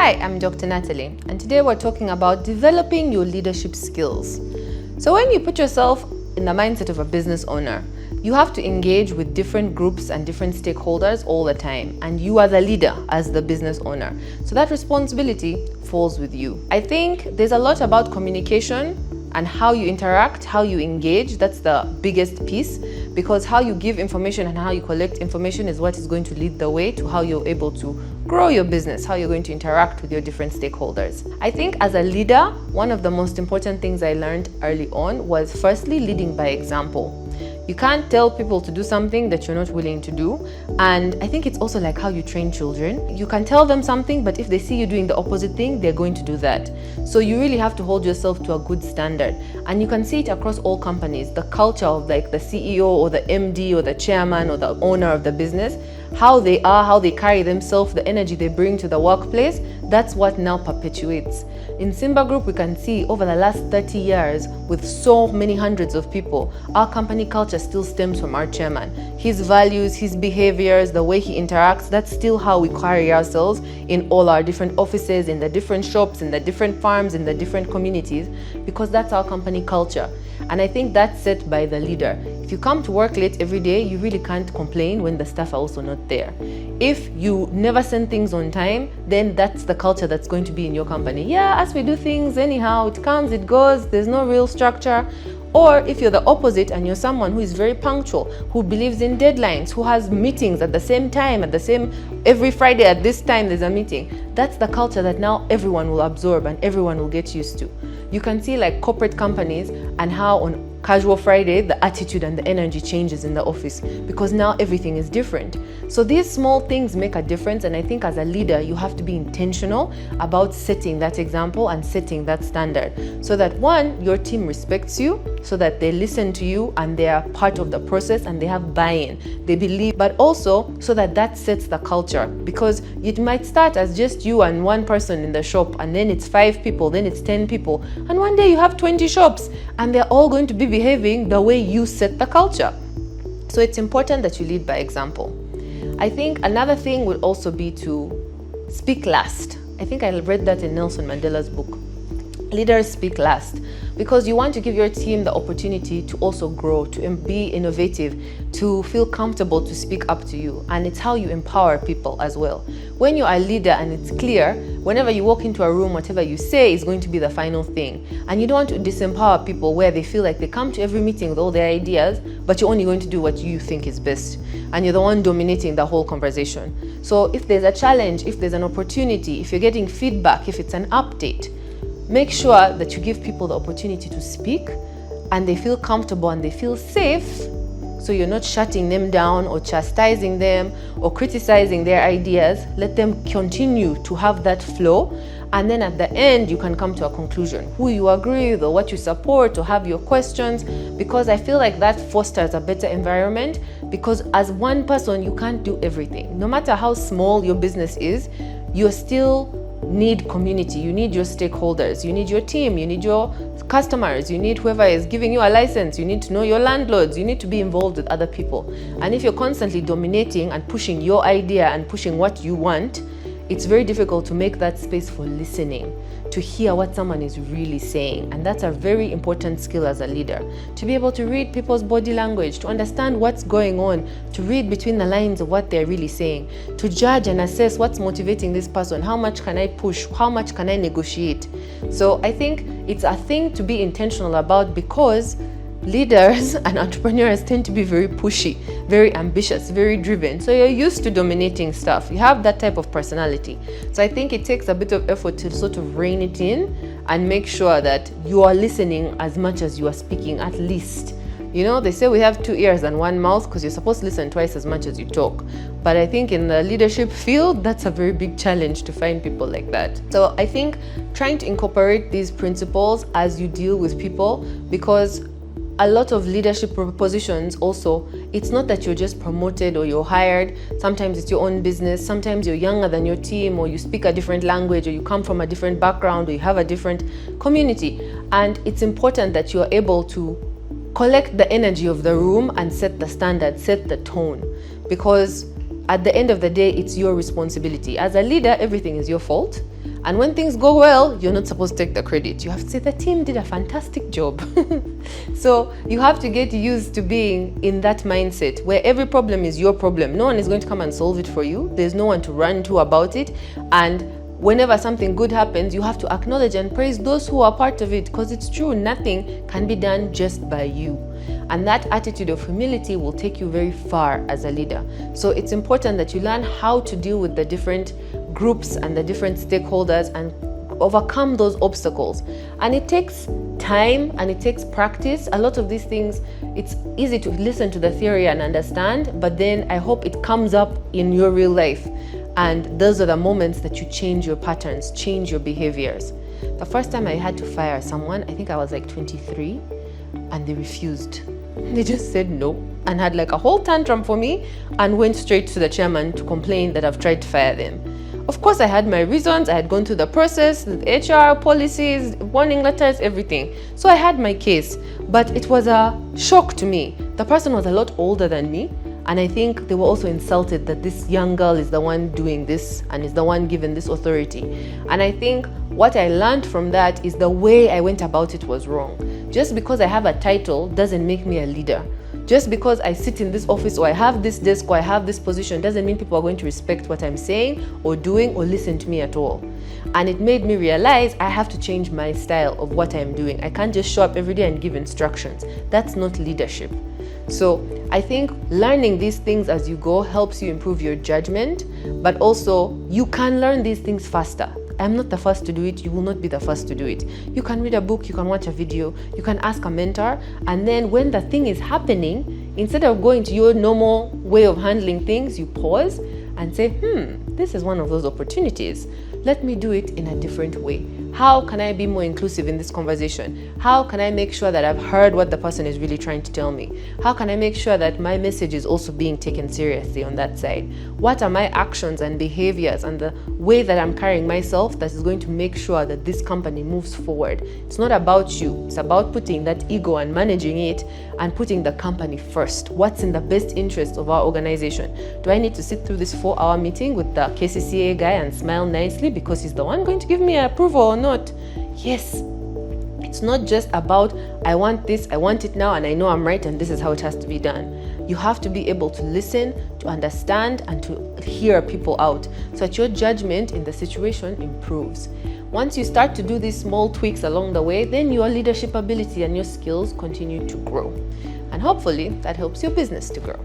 Hi, I'm Dr. Natalie, and today we're talking about developing your leadership skills. So when you put yourself in the mindset of a business owner, you have to engage with different groups and different stakeholders all the time, and you are the leader as the business owner. So that responsibility falls with you. I think there's a lot about communication and how you interact, how you engage. That's the biggest piece, because how you give information and how you collect information is what is going to lead the way to how you're able to grow your business, how you're going to interact with your different stakeholders. I think as a leader, one of the most important things I learned early on was firstly leading by example. You can't tell people to do something that you're not willing to do. And I think it's also like how you train children. You can tell them something, but if they see you doing the opposite thing, they're going to do that. So you really have to hold yourself to a good standard. And you can see it across all companies. The culture of like the CEO or the MD or the chairman or the owner of the business, how they are, how they carry themselves, the energy they bring to the workplace, that's what now perpetuates. In Simba Group, we can see over the last 30 years, with so many hundreds of people, our company culture still stems from our chairman. His values, his behaviors, the way he interacts, that's still how we carry ourselves in all our different offices, in the different shops, in the different farms, in the different communities, because that's our company culture. And I think that's set by the leader. If you come to work late every day, you really can't complain when the staff are also not there. If you never send things on time, then that's the culture that's going to be in your company. Yeah, as we do things anyhow, it comes, it goes, there's no real structure. Or if you're the opposite and you're someone who is very punctual, who believes in deadlines, who has meetings at the same time, every Friday at this time there's a meeting, that's the culture that now everyone will absorb and everyone will get used to. You can see like corporate companies and how on casual Friday, the attitude and the energy changes in the office because now everything is different. So these small things make a difference, and I think as a leader, you have to be intentional about setting that example and setting that standard so that one, your team respects you, so that they listen to you and they are part of the process and they have buy-in, they believe, but also so that sets the culture, because it might start as just you and one person in the shop, and then it's 5 people, then it's 10 people, and one day you have 20 shops and they're all going to be behaving the way you set the culture. So it's important that you lead by example. I think another thing would also be to speak last. I think I read that in Nelson Mandela's book. Leaders speak last, because you want to give your team the opportunity to also grow, to be innovative, to feel comfortable to speak up to you. And it's how you empower people as well. When you are a leader and it's clear, whenever you walk into a room, whatever you say is going to be the final thing. And you don't want to disempower people where they feel like they come to every meeting with all their ideas, but you're only going to do what you think is best. And you're the one dominating the whole conversation. So if there's a challenge, if there's an opportunity, if you're getting feedback, if it's an update, make sure that you give people the opportunity to speak and they feel comfortable and they feel safe, so you're not shutting them down or chastising them or criticizing their ideas. Let them continue to have that flow, and then at the end you can come to a conclusion, who you agree with or what you support or have your questions, because I feel like that fosters a better environment, because as one person you can't do everything. No matter how small your business is, you're still need community, you need your stakeholders, you need your team, you need your customers, you need whoever is giving you a license, you need to know your landlords, you need to be involved with other people. And if you're constantly dominating and pushing your idea and pushing what you want, it's very difficult to make that space for listening, to hear what someone is really saying. And that's a very important skill as a leader, to be able to read people's body language, to understand what's going on, to read between the lines of what they're really saying, to judge and assess what's motivating this person, how much can I push, how much can I negotiate. So I think it's a thing to be intentional about, because leaders and entrepreneurs tend to be very pushy, very ambitious, very driven. So you're used to dominating stuff. You have that type of personality. So I think it takes a bit of effort to sort of rein it in and make sure that you are listening as much as you are speaking, at least. You know, they say we have 2 ears and 1 mouth, because you're supposed to listen twice as much as you talk. But I think in the leadership field, that's a very big challenge to find people like that. So I think trying to incorporate these principles as you deal with people, because a lot of leadership positions also, it's not that you're just promoted or you're hired. Sometimes it's your own business. Sometimes you're younger than your team, or you speak a different language, or you come from a different background, or you have a different community. And it's important that you're able to collect the energy of the room and set the standard, set the tone, because at the end of the day, it's your responsibility. As a leader, everything is your fault. And when things go well, you're not supposed to take the credit. You have to say the team did a fantastic job. So you have to get used to being in that mindset where every problem is your problem. No one is going to come and solve it for you. There's no one to run to about it. And whenever something good happens, you have to acknowledge and praise those who are part of it, because it's true, nothing can be done just by you. And that attitude of humility will take you very far as a leader. So it's important that you learn how to deal with the different groups and the different stakeholders and overcome those obstacles. And it takes time and it takes practice. A lot of these things, it's easy to listen to the theory and understand, but then I hope it comes up in your real life. And those are the moments that you change your patterns, change your behaviors. The first time I had to fire someone, I think I was like 23, and they refused. They just said no and had like a whole tantrum for me and went straight to the chairman to complain that I've tried to fire them. Of course, I had my reasons. I had gone through the process, the HR policies, warning letters, everything. So I had my case, but it was a shock to me. The person was a lot older than me, and I think they were also insulted that this young girl is the one doing this and is the one given this authority. And I think what I learned from that is the way I went about it was wrong. Just because I have a title doesn't make me a leader. Just because I sit in this office or I have this desk or I have this position doesn't mean people are going to respect what I'm saying or doing or listen to me at all. And it made me realize I have to change my style of what I'm doing. I can't just show up every day and give instructions. That's not leadership. So I think learning these things as you go helps you improve your judgment, but also you can learn these things faster. I'm not the first to do it. You will not be the first to do it. You can read a book, you can watch a video, you can ask a mentor, and then when the thing is happening, instead of going to your normal way of handling things, you pause and say, this is one of those opportunities. Let me do it in a different way. How can I be more inclusive in this conversation? How can I make sure that I've heard what the person is really trying to tell me? How can I make sure that my message is also being taken seriously on that side? What are my actions and behaviors and the way that I'm carrying myself that is going to make sure that this company moves forward? It's not about you. It's about putting that ego and managing it and putting the company first. What's in the best interest of our organization? Do I need to sit through this 4-hour meeting with the KCCA guy and smile nicely because he's the one going to give me approval or not? Yes. It's not just about, I want this, I want it now, and I know I'm right, and this is how it has to be done. You have to be able to listen, to understand, and to hear people out so that your judgment in the situation improves. Once you start to do these small tweaks along the way, then your leadership ability and your skills continue to grow. And hopefully that helps your business to grow.